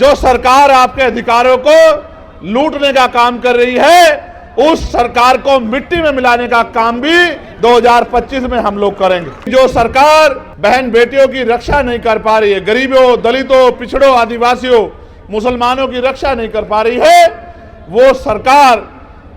जो सरकार आपके अधिकारों को लूटने का काम कर रही है, उस सरकार को मिट्टी में मिलाने का काम भी 2025 में हम लोग करेंगे। जो सरकार बहन बेटियों की रक्षा नहीं कर पा रही है, गरीबों, दलितों, पिछड़ों, आदिवासियों, मुसलमानों की रक्षा नहीं कर पा रही है, वो सरकार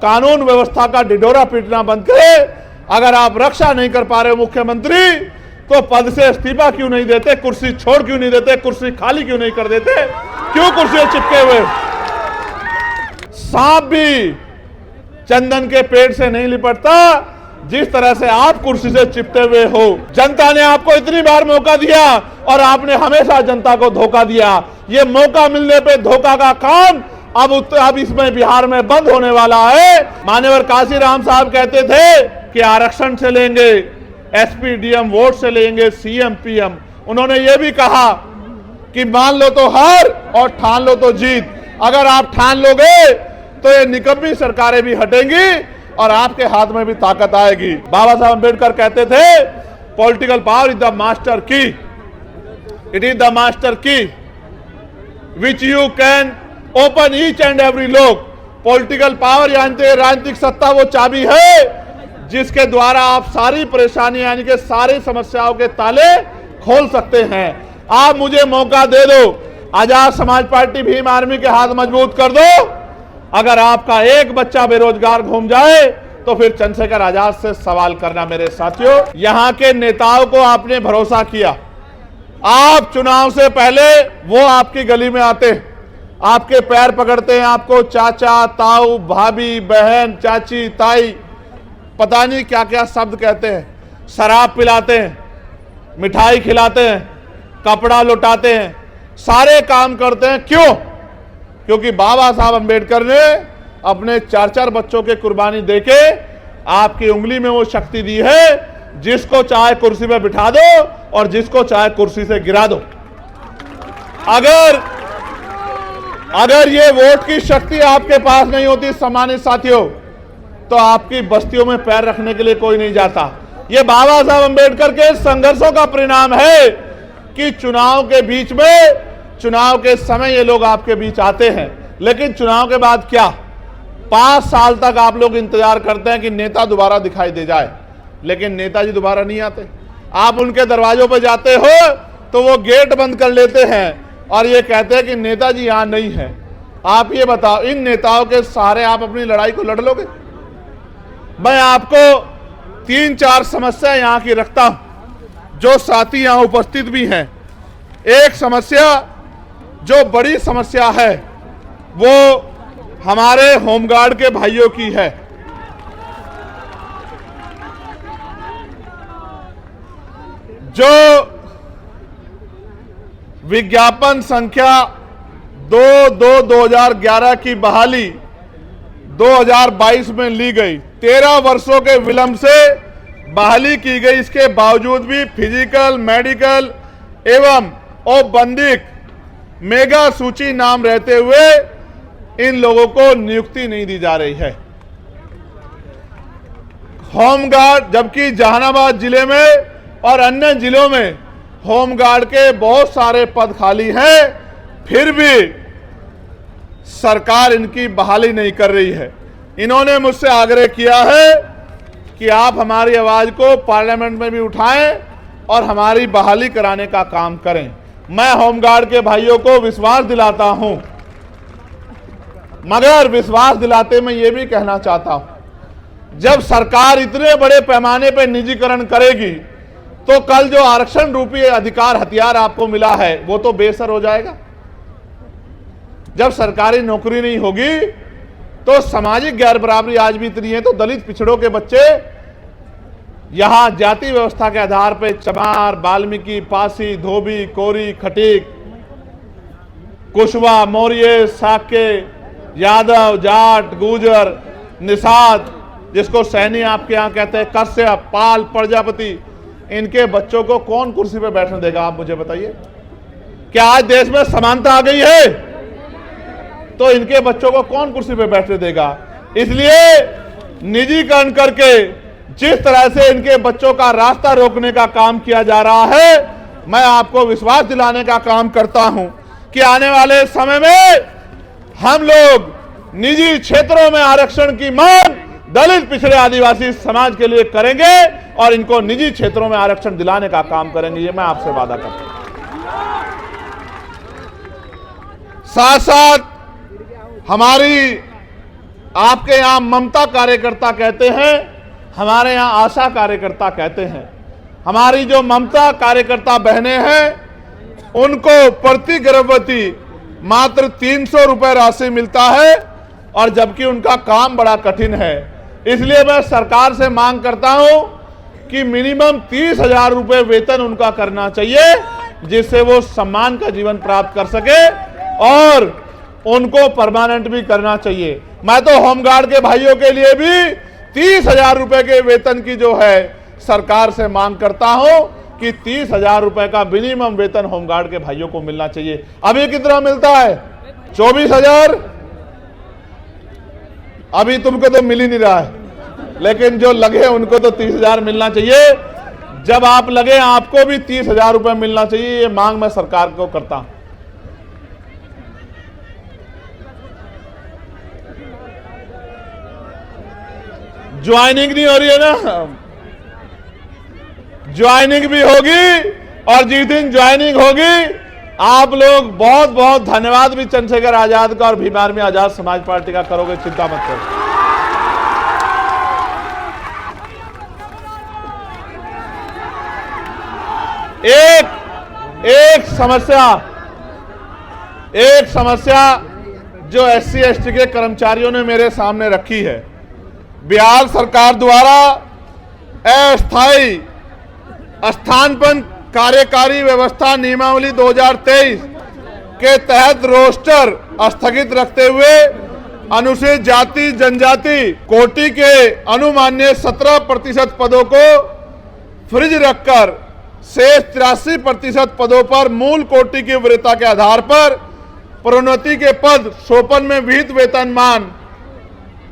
कानून व्यवस्था का ढिढोरा पीटना बंद करे। अगर आप रक्षा नहीं कर पा रहे हो मुख्यमंत्री, तो पद से इस्तीफा क्यों नहीं देते, कुर्सी छोड़ क्यों नहीं देते, कुर्सी खाली क्यों नहीं कर देते, क्यों कुर्सी चिपके हुए? सांप भी चंदन के पेड़ से नहीं लिपटता, जिस तरह से आप कुर्सी से चिपटे हुए हो। जनता ने आपको इतनी बार मौका दिया और आपने हमेशा जनता को धोखा दिया। ये मौका मिलने पे धोखा का काम अब इसमें बिहार में बंद होने वाला है। मान्यवर काशीराम साहब कहते थे कि आरक्षण से लेंगे, एसपी डीएम वोट से लेंगे, सीएम पीएम। उन्होंने ये भी कहा कि मान लो तो हार और ठान लो तो जीत। अगर आप ठान लोगे तो ये निकम्मी सरकारें भी हटेंगी और आपके हाथ में भी ताकत आएगी। बाबा साहब अम्बेडकर कहते थे, political power is the master की, इट इज द मास्टर की which you can open each and every lock. Political power यानी राजनीतिक सत्ता वो चाबी है जिसके द्वारा आप सारी परेशानी यानी कि सारी समस्याओं के ताले खोल सकते हैं। आप मुझे मौका दे दो, आजाद समाज पार्टी भीम आर्मी के हाथ मजबूत कर दो। अगर आपका एक बच्चा बेरोजगार घूम जाए तो फिर चंद्रशेखर आजाद से सवाल करना। मेरे साथियों, यहां के नेताओं को आपने भरोसा किया। आप चुनाव से पहले वो आपकी गली में आते, आपके पैर पकड़ते हैं, आपको चाचा, ताऊ, भाभी, बहन, चाची, ताई, पता नहीं क्या क्या शब्द कहते हैं, शराब पिलाते हैं, मिठाई खिलाते हैं, कपड़ा लुटाते हैं, सारे काम करते हैं। क्यों? क्योंकि बाबा साहब अम्बेडकर ने अपने 4-4 बच्चों के कुर्बानी देके आपकी उंगली में वो शक्ति दी है, जिसको चाहे कुर्सी पे बिठा दो और जिसको चाहे कुर्सी से गिरा दो। अगर ये वोट की शक्ति आपके पास नहीं होती सम्मानित साथियों, तो आपकी बस्तियों में पैर रखने के लिए कोई नहीं जाता। ये बाबा साहब अम्बेडकर के संघर्षों का परिणाम है कि चुनाव के बीच में, चुनाव के समय ये लोग आपके बीच आते हैं, लेकिन चुनाव के बाद क्या? 5 साल तक आप लोग इंतजार करते हैं कि नेता दोबारा दिखाई दे जाए, लेकिन नेताजी दोबारा नहीं आते। आप उनके दरवाजों पर जाते हो तो वो गेट बंद कर लेते हैं और ये कहते हैं कि नेताजी यहां नहीं है। आप ये बताओ, इन नेताओं के सहारे आप अपनी लड़ाई को लड़ लोगे? मैं आपको 3-4 समस्या यहां की रखता हूं, जो साथी यहां उपस्थित भी हैं। एक समस्या जो बड़ी समस्या है वो हमारे होमगार्ड के भाइयों की है। जो विज्ञापन संख्या 2/2/2011 की बहाली 2022 में ली गई, 13 वर्षों के विलंब से बहाली की गई। इसके बावजूद भी फिजिकल, मेडिकल एवं औपबंधिक मेगा सूची नाम रहते हुए इन लोगों को नियुक्ति नहीं दी जा रही है। होमगार्ड, जबकि जहानाबाद जिले में और अन्य जिलों में होमगार्ड के बहुत सारे पद खाली हैं, फिर भी सरकार इनकी बहाली नहीं कर रही है। इन्होंने मुझसे आग्रह किया है कि आप हमारी आवाज को पार्लियामेंट में भी उठाएं और हमारी बहाली कराने का काम करें। मैं होमगार्ड के भाइयों को विश्वास दिलाता हूं, मगर विश्वास दिलाते मैं ये भी कहना चाहता हूं, जब सरकार इतने बड़े पैमाने पर निजीकरण करेगी तो कल जो आरक्षण रूपी अधिकार हथियार आपको मिला है वो तो बेअसर हो जाएगा। जब सरकारी नौकरी नहीं होगी तो सामाजिक गैर बराबरी आज भी इतनी है, तो दलित पिछड़ों के बच्चे यहां जाति व्यवस्था के आधार पर चमार, वाल्मीकि, पासी, धोबी, कोरी, खटीक, कुशवा, मौर्य, साके, यादव, जाट, गुर्जर, निषाद, जिसको सैनी आपके यहां कहते हैं, कश्यप, पाल, प्रजापति, इनके बच्चों को कौन कुर्सी पर बैठने देगा? आप मुझे बताइए। क्या आज देश में समानता आ गई है? तो इनके बच्चों को कौन कुर्सी पर बैठने देगा? इसलिए निजीकरण करके जिस तरह से इनके बच्चों का रास्ता रोकने का काम किया जा रहा है, मैं आपको विश्वास दिलाने का काम करता हूं कि आने वाले समय में हम लोग निजी क्षेत्रों में आरक्षण की मांग दलित पिछड़े आदिवासी समाज के लिए करेंगे और इनको निजी क्षेत्रों में आरक्षण दिलाने का काम करेंगे, ये मैं आपसे वादा करता हूं। साथ साथ हमारी आपके यहां ममता कार्यकर्ता कहते हैं, हमारे यहां आशा कार्यकर्ता कहते हैं। हमारी जो ममता कार्यकर्ता बहनें हैं उनको प्रति गर्भवती मात्र 300 रुपए राशि मिलता है और जबकि उनका काम बड़ा कठिन है। इसलिए मैं सरकार से मांग करता हूं कि मिनिमम 30,000 रुपए वेतन उनका करना चाहिए, जिससे वो सम्मान का जीवन प्राप्त कर सके और उनको परमानेंट भी करना चाहिए। मैं तो होमगार्ड के भाइयों के लिए भी 30,000 रुपए के वेतन की जो है सरकार से मांग करता हूं कि 30,000 रुपए का मिनिमम वेतन होमगार्ड के भाइयों को मिलना चाहिए। अभी कितना मिलता है? 24,000। अभी तुमको तो मिल ही नहीं रहा है, लेकिन जो लगे उनको तो 30,000 मिलना चाहिए। जब आप लगे आपको भी 30,000 रुपए मिलना चाहिए, ये मांग मैं सरकार को करता हूं। ज्वाइनिंग नहीं हो रही है ना, ज्वाइनिंग भी होगी और जिस दिन ज्वाइनिंग होगी आप लोग बहुत बहुत धन्यवाद भी चंद्रशेखर आजाद का और भीम आर्मी आजाद समाज पार्टी का करोगे, चिंता मत करो। एक समस्या जो SC ST के कर्मचारियों ने मेरे सामने रखी है, बिहार सरकार द्वारा अस्थायी स्थानापन्न कार्यकारी व्यवस्था नियमावली 2023 के तहत रोस्टर स्थगित रखते हुए अनुसूचित जाति जनजाति कोटि के अनुमान्य 17% पदों को फ्रीज रखकर शेष 83% पदों पर मूल कोटि की वरीयता के आधार पर प्रोन्नति के पद सोपन में विहित वेतनमान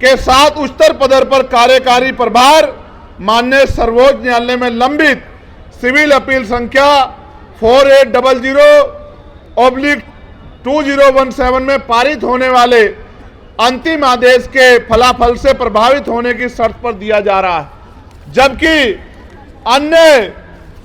के साथ उच्चतर पद पर कार्यकारी प्रभार माननीय सर्वोच्च न्यायालय में लंबित सिविल अपील संख्या 4800/2017 में पारित होने वाले अंतिम आदेश के फलाफल से प्रभावित होने की शर्त पर दिया जा रहा है, जबकि अन्य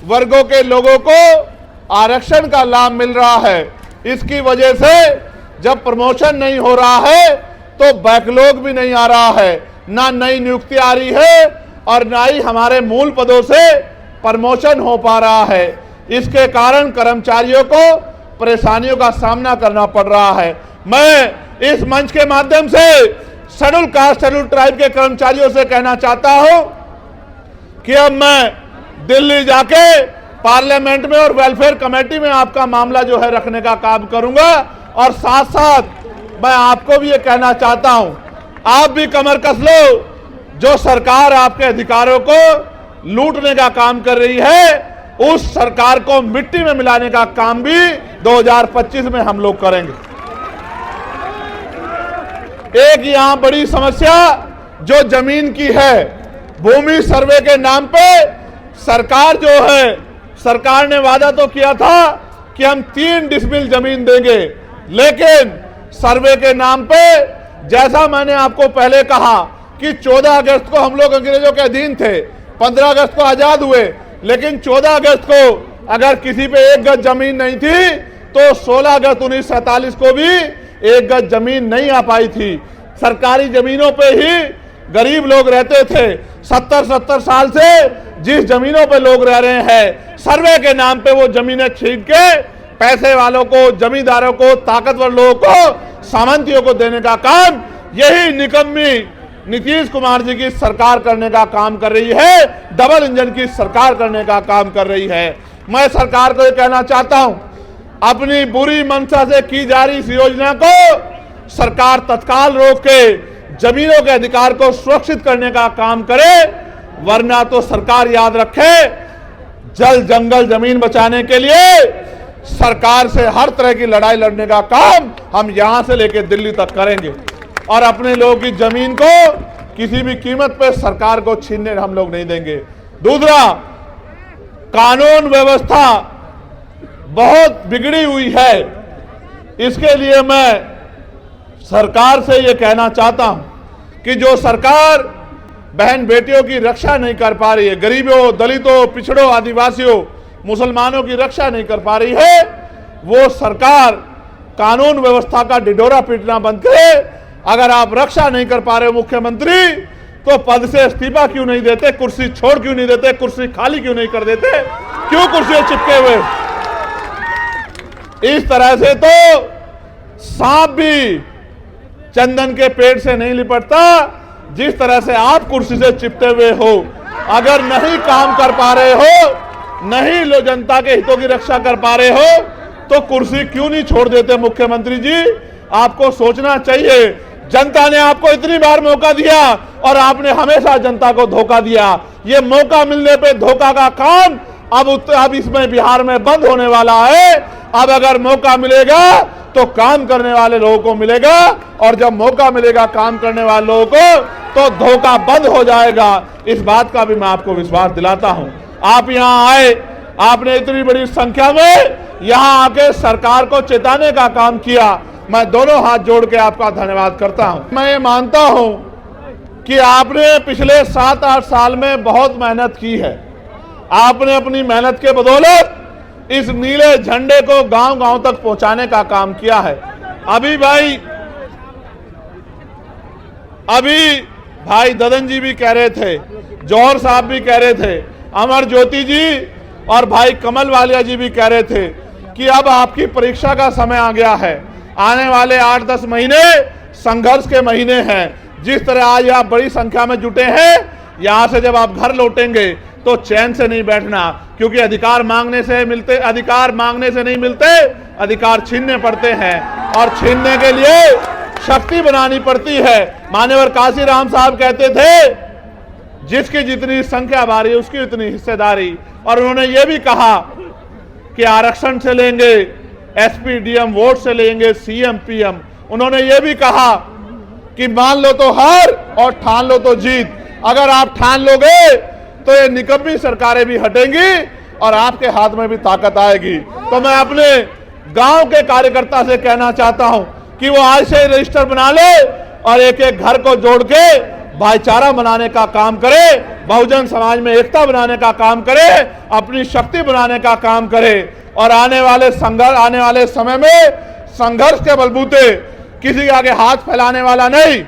वर्गों के लोगों को आरक्षण का लाभ मिल रहा है। इसकी वजह से जब प्रमोशन नहीं हो रहा है तो बैकलॉग भी नहीं आ रहा है, ना नई नियुक्ति आ रही है और ना ही हमारे मूल पदों से प्रमोशन हो पा रहा है। इसके कारण कर्मचारियों को परेशानियों का सामना करना पड़ रहा है। मैं इस मंच के माध्यम से शेड्यूल कास्ट शेड्यूल ट्राइब के कर्मचारियों से कहना चाहता हूं कि अब मैं दिल्ली जाके पार्लियामेंट में और वेलफेयर कमेटी में आपका मामला जो है रखने का काम करूंगा और साथ साथ मैं आपको भी ये कहना चाहता हूं, आप भी कमर कस लो। जो सरकार आपके अधिकारों को लूटने का काम कर रही है, उस सरकार को मिट्टी में मिलाने का काम भी 2025 में हम लोग करेंगे। एक यहां बड़ी समस्या जो जमीन की है, भूमि सर्वे के नाम पे सरकार जो है, सरकार ने वादा तो किया था कि हम 3 डिसमिल जमीन देंगे, लेकिन सर्वे के नाम पे, जैसा मैंने आपको पहले कहा कि 14 अगस्त को हम लोग अंग्रेजों के अधीन थे, 15 अगस्त को आजाद हुए, लेकिन 14 अगस्त को अगर किसी पे 1 गज जमीन नहीं थी तो 16 अगस्त 1947 को भी 1 गज जमीन नहीं आ पाई थी। सरकारी जमीनों पे ही गरीब लोग रहते थे। 70 साल से जिस जमीनों पे लोग रह रहे हैं, सर्वे के नाम पे वो जमीनें छीन के पैसे वालों को, जमींदारों को, ताकतवर लोगों को, सामंतियों को देने का काम यही निकम्मी नीतीश कुमार जी की सरकार करने का काम कर रही है, डबल इंजन की सरकार करने का काम कर रही है। मैं सरकार को ये कहना चाहता हूं, अपनी बुरी मंशा से की जा रही इस योजना को सरकार तत्काल रोक के जमीनों के अधिकार को सुरक्षित करने का काम करे, वरना तो सरकार याद रखे, जल जंगल जमीन बचाने के लिए सरकार से हर तरह की लड़ाई लड़ने का काम हम यहां से लेकर दिल्ली तक करेंगे और अपने लोगों की जमीन को किसी भी कीमत पर सरकार को छीनने हम लोग नहीं देंगे। दूसरा, कानून व्यवस्था बहुत बिगड़ी हुई है। इसके लिए मैं सरकार से ये कहना चाहता हूं कि जो सरकार बहन बेटियों की रक्षा नहीं कर पा रही है, गरीबों, दलितों, पिछड़ों, आदिवासियों, मुसलमानों की रक्षा नहीं कर पा रही है, वो सरकार कानून व्यवस्था का ढिढोरा पीटना बंद करे। अगर आप रक्षा नहीं कर पा रहे हो मुख्यमंत्री, तो पद से इस्तीफा क्यों नहीं देते, कुर्सी छोड़ क्यों नहीं देते, कुर्सी खाली क्यों नहीं कर देते, क्यों कुर्सी चिपके हुए? इस तरह से तो सांप भी चंदन के पेड़ से नहीं लिपटता, जिस तरह से आप कुर्सी से चिपटे हुए हो। अगर नहीं काम कर पा रहे हो, नहीं लो जनता के हितों की रक्षा कर पा रहे हो, तो कुर्सी क्यों नहीं छोड़ देते मुख्यमंत्री जी? आपको सोचना चाहिए। जनता ने आपको इतनी बार मौका दिया और आपने हमेशा जनता को धोखा दिया। ये मौका मिलने पे धोखा का काम अब इसमें बिहार में बंद होने वाला है। अब अगर मौका मिलेगा तो काम करने वाले लोगों को मिलेगा, और जब मौका मिलेगा काम करने वाले लोगों को, तो धोखा बंद हो जाएगा। इस बात का भी मैं आपको विश्वास दिलाता हूं। आप यहां आए, आपने इतनी बड़ी संख्या में यहां आके सरकार को चेताने का काम किया। मैं दोनों हाथ जोड़ के आपका धन्यवाद करता हूं। मैं ये मानता हूं कि आपने पिछले 7-8 साल में बहुत मेहनत की है। आपने अपनी मेहनत के बदौलत इस नीले झंडे को गांव-गांव तक पहुंचाने का काम किया है। अभी भाई ददन जी भी कह रहे थे, जौहर साहब भी कह रहे थे, अमर ज्योति जी और भाई कमल वालिया जी भी कह रहे थे कि अब आपकी परीक्षा का समय आ गया है। आने वाले 8-10 महीने संघर्ष के महीने हैं। जिस तरह आज आप बड़ी संख्या में जुटे हैं, यहां से जब आप घर लौटेंगे तो चैन से नहीं बैठना, क्योंकि अधिकार मांगने से नहीं मिलते, अधिकार छीनने पड़ते हैं, और छीनने के लिए शक्ति बनानी पड़ती है। मान्यवर काशीराम साहब कहते थे, जिसकी जितनी संख्या भारी उसकी उतनी हिस्सेदारी। और उन्होंने ये भी कहा कि आरक्षण से लेंगे, एसपी डीएम वोट से लेंगे, सीएम पीएम। उन्होंने ये भी कहा कि मान लो तो हार और ठान लो तो जीत। अगर आप ठान लोगे तो ये निकम्मी सरकारें भी हटेंगी और आपके हाथ में भी ताकत आएगी। तो मैं अपने गांव के कार्यकर्ता से कहना चाहता हूं कि वो आज से रजिस्टर बना ले और एक एक घर को जोड़ के भाईचारा बनाने का काम करे, बहुजन समाज में एकता बनाने का काम करे, अपनी शक्ति बनाने का काम करे, और आने वाले समय में संघर्ष के बलबूते किसी के आगे हाथ फैलाने वाला नहीं,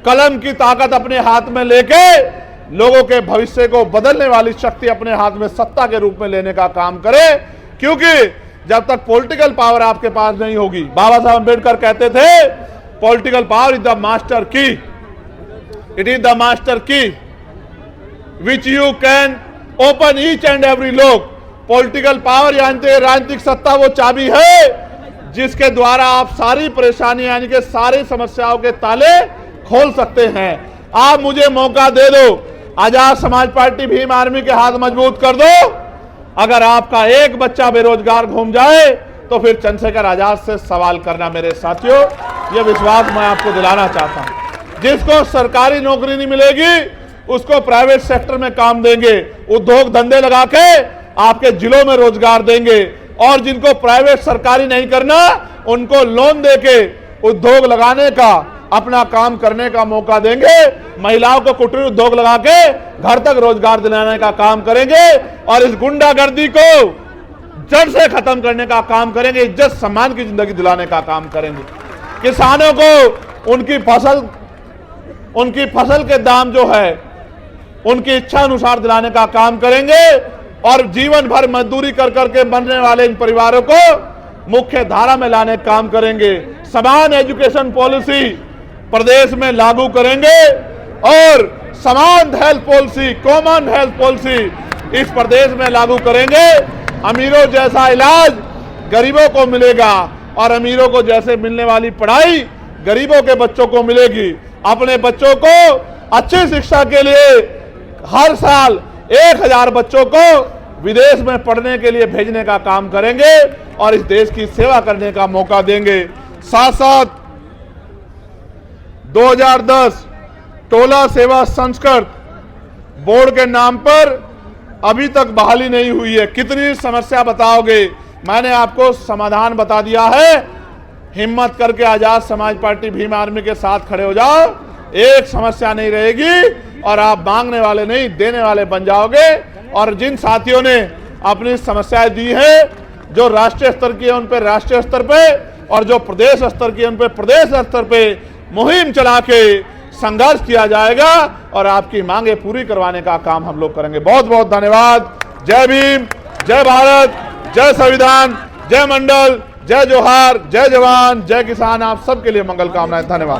कलम की ताकत अपने हाथ में लेके लोगों के भविष्य को बदलने वाली शक्ति अपने हाथ में सत्ता के रूप में लेने का काम करे। क्योंकि जब तक पॉलिटिकल पावर आपके पास नहीं होगी, बाबा साहब अम्बेडकर कहते थे, political power is the master की, इट इज द मास्टर की which you can open each and every lock. Political power यानी राजनीतिक सत्ता वो चाबी है जिसके द्वारा आप सारी परेशानी यानी कि सारी समस्याओं के ताले खोल सकते हैं। आप मुझे मौका दे दो, आजाद समाज पार्टी भीम आर्मी के हाथ मजबूत कर दो। अगर आपका एक बच्चा बेरोजगार घूम जाए तो फिर चंद्रशेखर आजाद से सवाल करना। मेरे साथियों, यह विश्वास मैं आपको दिलाना चाहता हूं। जिसको सरकारी नौकरी नहीं मिलेगी उसको प्राइवेट सेक्टर में काम देंगे, उद्योग धंधे लगा के आपके जिलों में रोजगार देंगे, और जिनको प्राइवेट सरकारी नहीं करना उनको लोन देके उद्योग लगाने का, अपना काम करने का मौका देंगे। महिलाओं को कुटीर उद्योग लगा के घर तक रोजगार दिलाने का काम करेंगे, और इस गुंडागर्दी को जड़ से खत्म करने का काम करेंगे, इज्जत सम्मान की जिंदगी दिलाने का काम करेंगे। किसानों को उनकी फसल के दाम जो है उनकी इच्छा अनुसार दिलाने का काम करेंगे, और जीवन भर मजदूरी कर करके बनने वाले इन परिवारों को मुख्य धारा में लाने का काम करेंगे। समान एजुकेशन पॉलिसी प्रदेश में लागू करेंगे, और समान health policy, common health policy इस प्रदेश में लागू करेंगे। अमीरों जैसा इलाज गरीबों को मिलेगा, और अमीरों को जैसे मिलने वाली पढ़ाई गरीबों के बच्चों को मिलेगी। अपने बच्चों को अच्छी शिक्षा के लिए हर साल 1000 बच्चों को विदेश में पढ़ने के लिए भेजने का काम करेंगे, और इस देश की सेवा करने का मौका देंगे। साथ साथ 2010 टोला सेवा संस्कृत बोर्ड के नाम पर अभी तक बहाली नहीं हुई है। कितनी समस्या बताओगे? मैंने आपको समाधान बता दिया है। हिम्मत करके आजाद समाज पार्टी भीम आर्मी के साथ खड़े हो जाओ, एक समस्या नहीं रहेगी और आप मांगने वाले नहीं देने वाले बन जाओगे। और जिन साथियों ने अपनी समस्याएं दी है, जो राष्ट्रीय स्तर की है उन पे राष्ट्रीय स्तर पे और जो प्रदेश स्तर की है उन पे प्रदेश स्तर पे मुहिम चला के संघर्ष किया जाएगा और आपकी मांगे पूरी करवाने का काम हम लोग करेंगे। बहुत बहुत धन्यवाद। जय भीम, जय भारत, जय संविधान, जय मंडल, जय जोहार, जय जवान, जय किसान। आप सबके लिए मंगल कामनाएं। धन्यवाद।